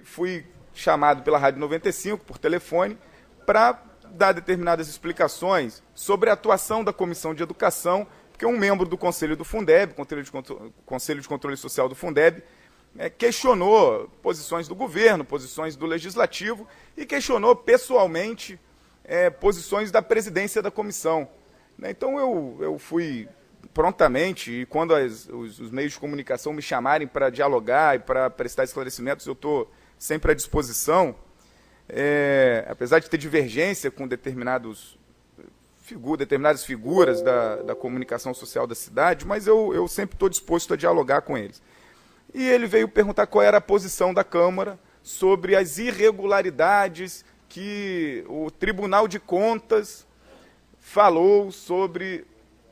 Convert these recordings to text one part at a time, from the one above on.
fui chamado pela Rádio 95, por telefone, para dar determinadas explicações sobre a atuação da Comissão de Educação, porque um membro do Conselho do Fundeb, Conselho de Controle Social do Fundeb, questionou posições do governo, posições do Legislativo e questionou pessoalmente posições da presidência da comissão. Então eu fui prontamente, e quando os meios de comunicação me chamarem para dialogar e para prestar esclarecimentos, eu estou sempre à disposição, apesar de ter divergência com determinadas figuras da comunicação social da cidade, mas eu sempre estou disposto a dialogar com eles. E ele veio perguntar qual era a posição da Câmara sobre as irregularidades que o Tribunal de Contas falou sobre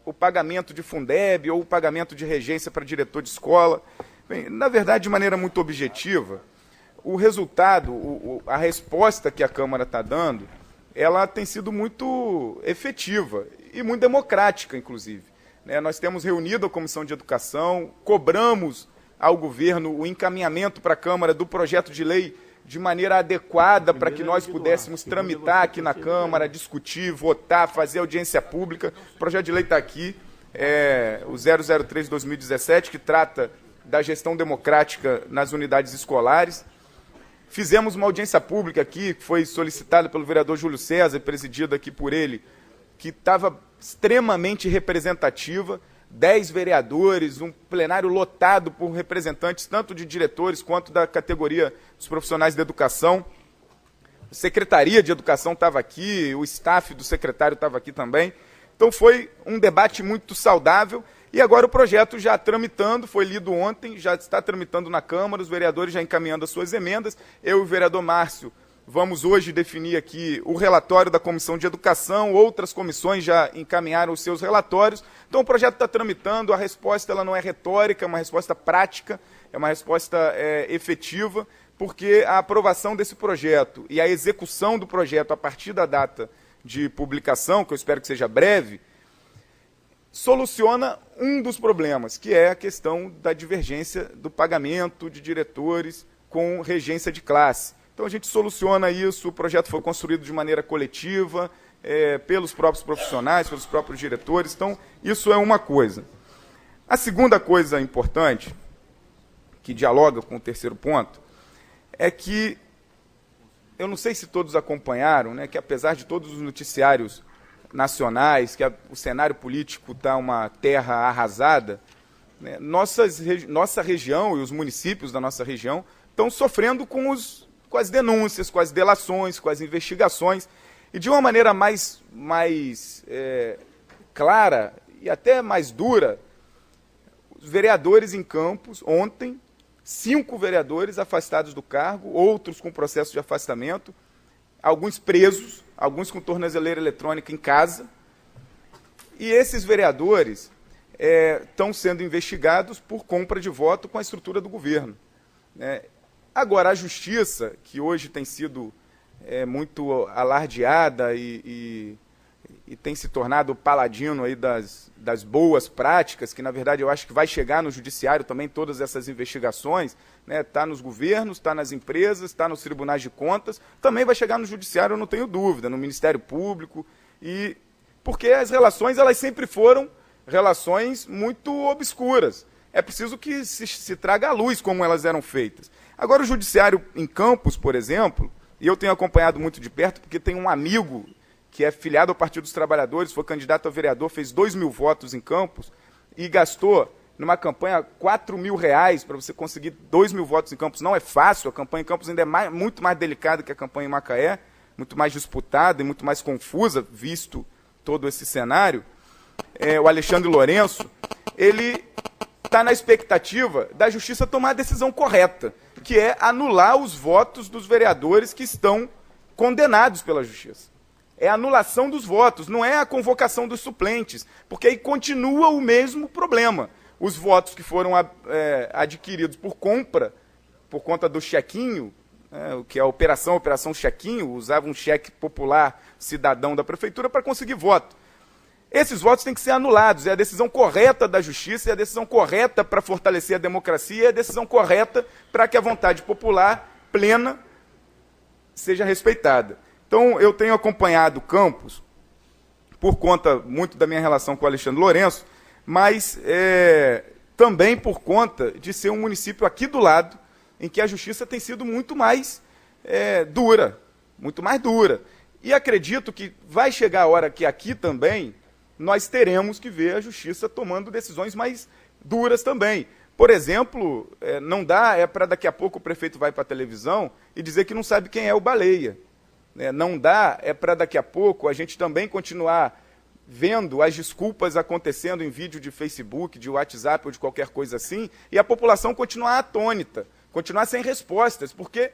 o pagamento de Fundeb ou o pagamento de regência para diretor de escola. Bem, na verdade, de maneira muito objetiva, o resultado, a resposta que a Câmara está dando, ela tem sido muito efetiva e muito democrática, inclusive. Nós temos reunido a Comissão de Educação, cobramos ao governo o encaminhamento para a Câmara do projeto de lei de maneira adequada para que nós pudéssemos tramitar aqui na Câmara, discutir, votar, fazer audiência pública. O projeto de lei está aqui, o 003/2017, que trata da gestão democrática nas unidades escolares. Fizemos uma audiência pública aqui, que foi solicitada pelo vereador Júlio César, presidida aqui por ele, que estava extremamente representativa, 10 vereadores, um plenário lotado por representantes tanto de diretores quanto da categoria dos profissionais da educação. A Secretaria de Educação estava aqui, o staff do secretário estava aqui também. Então foi um debate muito saudável e agora o projeto já tramitando, foi lido ontem, já está tramitando na Câmara, os vereadores já encaminhando as suas emendas. Eu e o vereador Márcio vamos hoje definir aqui o relatório da Comissão de Educação, outras comissões já encaminharam os seus relatórios. Então o projeto está tramitando, a resposta ela não é retórica, é uma resposta prática, é uma resposta efetiva, porque a aprovação desse projeto e a execução do projeto a partir da data de publicação, que eu espero que seja breve, soluciona um dos problemas, que é a questão da divergência do pagamento de diretores com regência de classe. Então a gente soluciona isso, o projeto foi construído de maneira coletiva, pelos próprios profissionais, pelos próprios diretores, então isso é uma coisa. A segunda coisa importante, que dialoga com o terceiro ponto, é que, eu não sei se todos acompanharam, que apesar de todos os noticiários nacionais, que o cenário político está uma terra arrasada, nossa região e os municípios da nossa região estão sofrendo com as denúncias, com as delações, com as investigações, e de uma maneira mais clara e até mais dura, os vereadores em Campos, ontem, 5 vereadores afastados do cargo, outros com processo de afastamento, alguns presos, alguns com tornozeleira eletrônica em casa, e esses vereadores estão sendo investigados por compra de voto com a estrutura do governo. Agora, a justiça, que hoje tem sido muito alardeada e tem se tornado paladino aí das boas práticas, que, na verdade, eu acho que vai chegar no judiciário também todas essas investigações, está nos governos, está nas empresas, está nos tribunais de contas, também vai chegar no judiciário, eu não tenho dúvida, no Ministério Público, porque as relações elas sempre foram relações muito obscuras. É preciso que se traga à luz como elas eram feitas. Agora, o judiciário em Campos, por exemplo, e eu tenho acompanhado muito de perto, porque tem um amigo que é filiado ao Partido dos Trabalhadores, foi candidato a vereador, fez 2.000 votos em Campos e gastou, numa campanha, R$4.000 para você conseguir 2.000 votos em Campos. Não é fácil, a campanha em Campos ainda é muito mais delicada que a campanha em Macaé, muito mais disputada e muito mais confusa, visto todo esse cenário. O Alexandre Lourenço, ele está na expectativa da justiça tomar a decisão correta, que é anular os votos dos vereadores que estão condenados pela justiça. É a anulação dos votos, não é a convocação dos suplentes, porque aí continua o mesmo problema. Os votos que foram adquiridos por compra, por conta do chequinho, que é a Operação Chequinho, usava um cheque popular cidadão da prefeitura para conseguir voto. Esses votos têm que ser anulados, é a decisão correta da justiça, é a decisão correta para fortalecer a democracia, é a decisão correta para que a vontade popular plena seja respeitada. Então, eu tenho acompanhado Campos, por conta muito da minha relação com o Alexandre Lourenço, mas também por conta de ser um município aqui do lado, em que a justiça tem sido muito mais dura, muito mais dura. E acredito que vai chegar a hora que aqui também nós teremos que ver a justiça tomando decisões mais duras também. Por exemplo, não dá para daqui a pouco o prefeito vai para a televisão e dizer que não sabe quem é o Baleia. Não dá para daqui a pouco a gente também continuar vendo as desculpas acontecendo em vídeo de Facebook, de WhatsApp ou de qualquer coisa assim, e a população continuar atônita, continuar sem respostas, porque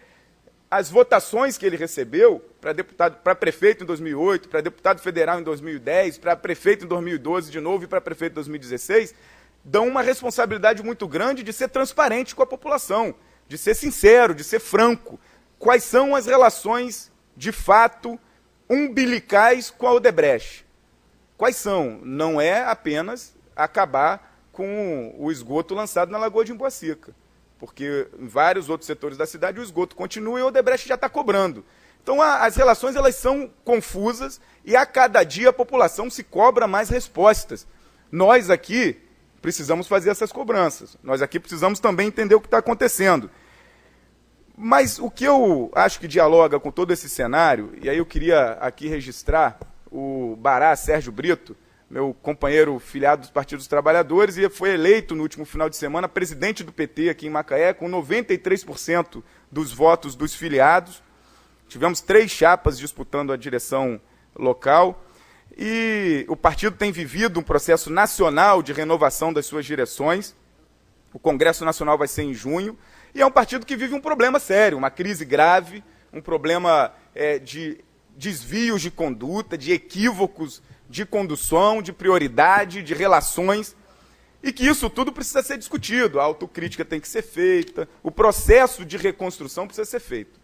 as votações que ele recebeu para prefeito em 2008, para deputado federal em 2010, para prefeito em 2012 de novo e para prefeito em 2016, dão uma responsabilidade muito grande de ser transparente com a população, de ser sincero, de ser franco. Quais são as relações, de fato, umbilicais com a Odebrecht? Quais são? Não é apenas acabar com o esgoto lançado na Lagoa de Imboacica, porque em vários outros setores da cidade o esgoto continua e a Odebrecht já está cobrando. Então, as relações elas são confusas e a cada dia a população se cobra mais respostas. Nós aqui precisamos fazer essas cobranças. Nós aqui precisamos também entender o que está acontecendo. Mas o que eu acho que dialoga com todo esse cenário, e aí eu queria aqui registrar o Bará Sérgio Brito, meu companheiro filiado dos Partidos dos Trabalhadores, e foi eleito no último final de semana presidente do PT aqui em Macaé, com 93% dos votos dos filiados. Tivemos 3 chapas disputando a direção local. E o partido tem vivido um processo nacional de renovação das suas direções. O Congresso Nacional vai ser em junho. E é um partido que vive um problema sério, uma crise grave, um problema de desvios de conduta, de equívocos de condução, de prioridade, de relações. E que isso tudo precisa ser discutido. A autocrítica tem que ser feita, o processo de reconstrução precisa ser feito.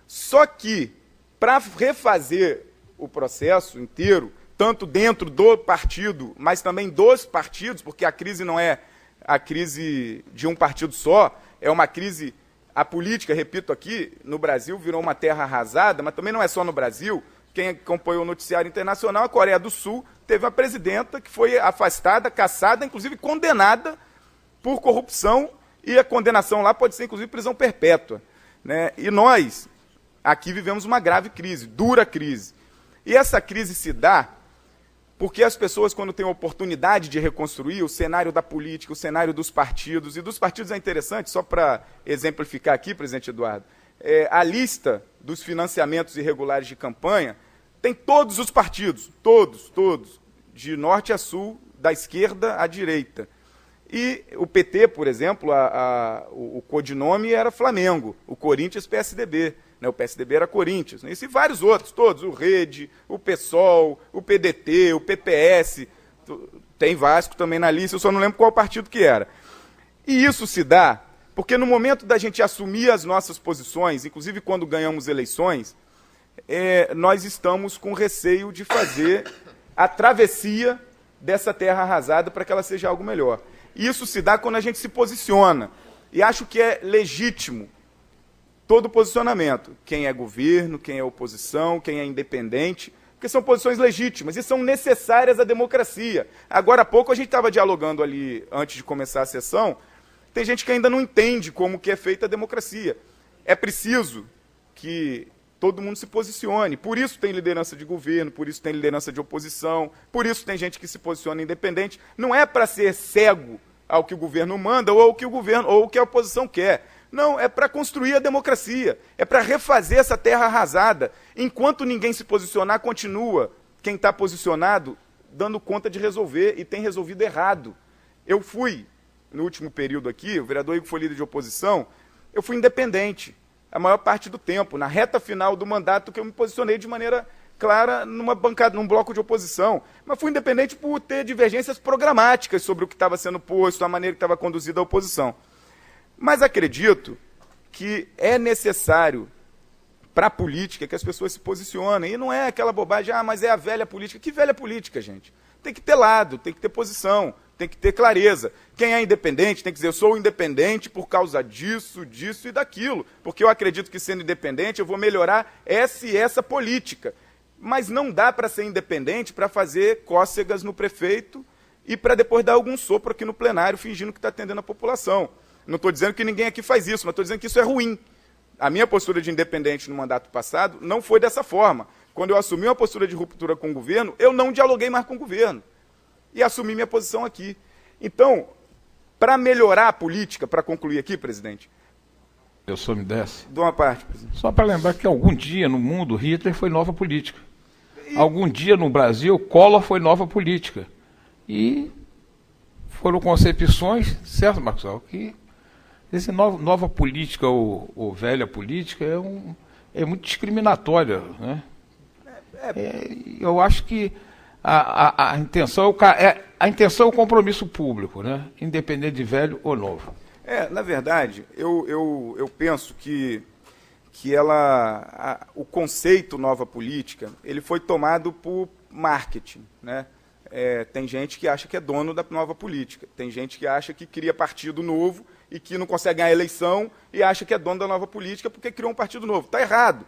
Só que, para refazer o processo inteiro, tanto dentro do partido, mas também dos partidos, porque a crise não é a crise de um partido só, é uma crise, a política, repito aqui, no Brasil virou uma terra arrasada, mas também não é só no Brasil. Quem acompanhou o noticiário internacional, a Coreia do Sul teve uma presidenta que foi afastada, cassada, inclusive condenada por corrupção, e a condenação lá pode ser, inclusive, prisão perpétua. E nós, aqui, vivemos uma grave crise, dura crise. E essa crise se dá porque as pessoas, quando têm a oportunidade de reconstruir o cenário da política, o cenário dos partidos, e dos partidos é interessante, só para exemplificar aqui, presidente Eduardo, a lista dos financiamentos irregulares de campanha tem todos os partidos, todos, de norte a sul, da esquerda à direita. E o PT, por exemplo, o codinome era Flamengo, o Corinthians PSDB. O PSDB era Corinthians, e vários outros, todos, o Rede, o PSOL, o PDT, o PPS, tem Vasco também na lista, eu só não lembro qual partido que era. E isso se dá porque no momento da gente assumir as nossas posições, inclusive quando ganhamos eleições, nós estamos com receio de fazer a travessia dessa terra arrasada para que ela seja algo melhor. Isso se dá quando a gente se posiciona, e acho que é legítimo todo posicionamento, quem é governo, quem é oposição, quem é independente, porque são posições legítimas e são necessárias à democracia. Agora há pouco a gente estava dialogando ali, antes de começar a sessão, tem gente que ainda não entende como que é feita a democracia. É preciso que todo mundo se posicione, por isso tem liderança de governo, por isso tem liderança de oposição, por isso tem gente que se posiciona independente. Não é para ser cego ao que o governo manda ou ao que o governo ou o que a oposição quer. Não, é para construir a democracia, é para refazer essa terra arrasada. Enquanto ninguém se posicionar, continua quem está posicionado dando conta de resolver e tem resolvido errado. Eu fui, no último período aqui, o vereador Igor foi líder de oposição, eu fui independente a maior parte do tempo, na reta final do mandato que eu me posicionei de maneira clara numa bancada, num bloco de oposição. Mas fui independente por ter divergências programáticas sobre o que estava sendo posto, a maneira que estava conduzida a oposição. Mas acredito que é necessário para a política que as pessoas se posicionem. E não é aquela bobagem, mas é a velha política. Que velha política, gente? Tem que ter lado, tem que ter posição, tem que ter clareza. Quem é independente tem que dizer, eu sou independente por causa disso, disso e daquilo, porque eu acredito que sendo independente eu vou melhorar essa e essa política. Mas não dá para ser independente para fazer cócegas no prefeito e para depois dar algum sopro aqui no plenário, fingindo que está atendendo a população. Não estou dizendo que ninguém aqui faz isso, mas estou dizendo que isso é ruim. A minha postura de independente no mandato passado não foi dessa forma. Quando eu assumi uma postura de ruptura com o governo, eu não dialoguei mais com o governo. E assumi minha posição aqui. Então, para melhorar a política, para concluir aqui, presidente... Eu só me desce. De uma parte, presidente. Só para lembrar que algum dia no mundo Hitler foi nova política. Algum dia no Brasil Collor foi nova política. E foram concepções, certo, Marcos, que esse nova política ou velha política é muito discriminatória, né? Eu acho que a intenção é o compromisso público, né? Independente de velho ou novo. Na verdade, eu penso que o conceito nova política, ele foi tomado por marketing, né? Tem gente que acha que é dono da nova política, tem gente que acha que cria partido novo e que não consegue ganhar a eleição e acha que é dono da nova política porque criou um partido novo. Está errado.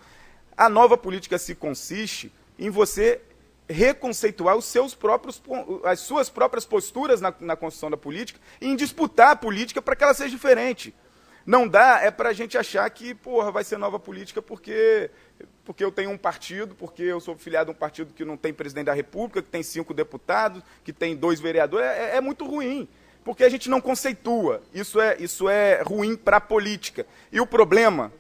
A nova política se consiste em você reconceituar as suas próprias posturas na construção da política e em disputar a política para que ela seja diferente. Não dá para a gente achar que vai ser nova política porque eu tenho um partido, porque eu sou filiado a um partido que não tem presidente da República, que tem 5 deputados, que tem 2 vereadores. É muito ruim, porque a gente não conceitua. Isso é ruim para a política. E o problema,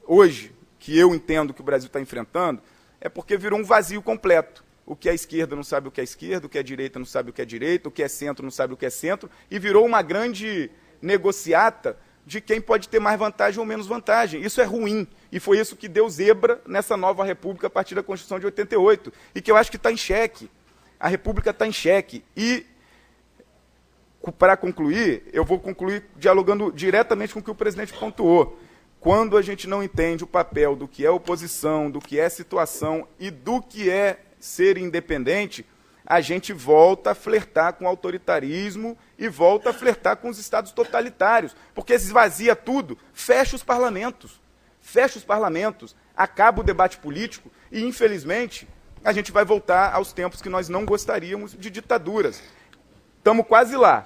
hoje, que eu entendo que o Brasil está enfrentando, é porque virou um vazio completo. O que é esquerda não sabe o que é esquerda, o que é direita não sabe o que é direita, o que é centro não sabe o que é centro, e virou uma grande negociata de quem pode ter mais vantagem ou menos vantagem. Isso é ruim, e foi isso que deu zebra nessa nova república a partir da Constituição de 88, e que eu acho que está em xeque. A república está em xeque. E, para concluir, eu vou concluir dialogando diretamente com o que o presidente pontuou. Quando a gente não entende o papel do que é oposição, do que é situação e do que é ser independente, a gente volta a flertar com o autoritarismo e volta a flertar com os estados totalitários, porque esvazia tudo, fecha os parlamentos, acaba o debate político e, infelizmente, a gente vai voltar aos tempos que nós não gostaríamos de ditaduras. Estamos quase lá.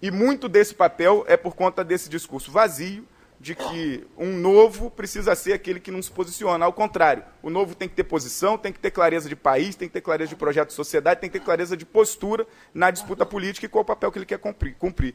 E muito desse papel é por conta desse discurso vazio, de que um novo precisa ser aquele que não se posiciona. Ao contrário, o novo tem que ter posição, tem que ter clareza de país, tem que ter clareza de projeto de sociedade, tem que ter clareza de postura na disputa política e qual o papel que ele quer cumprir.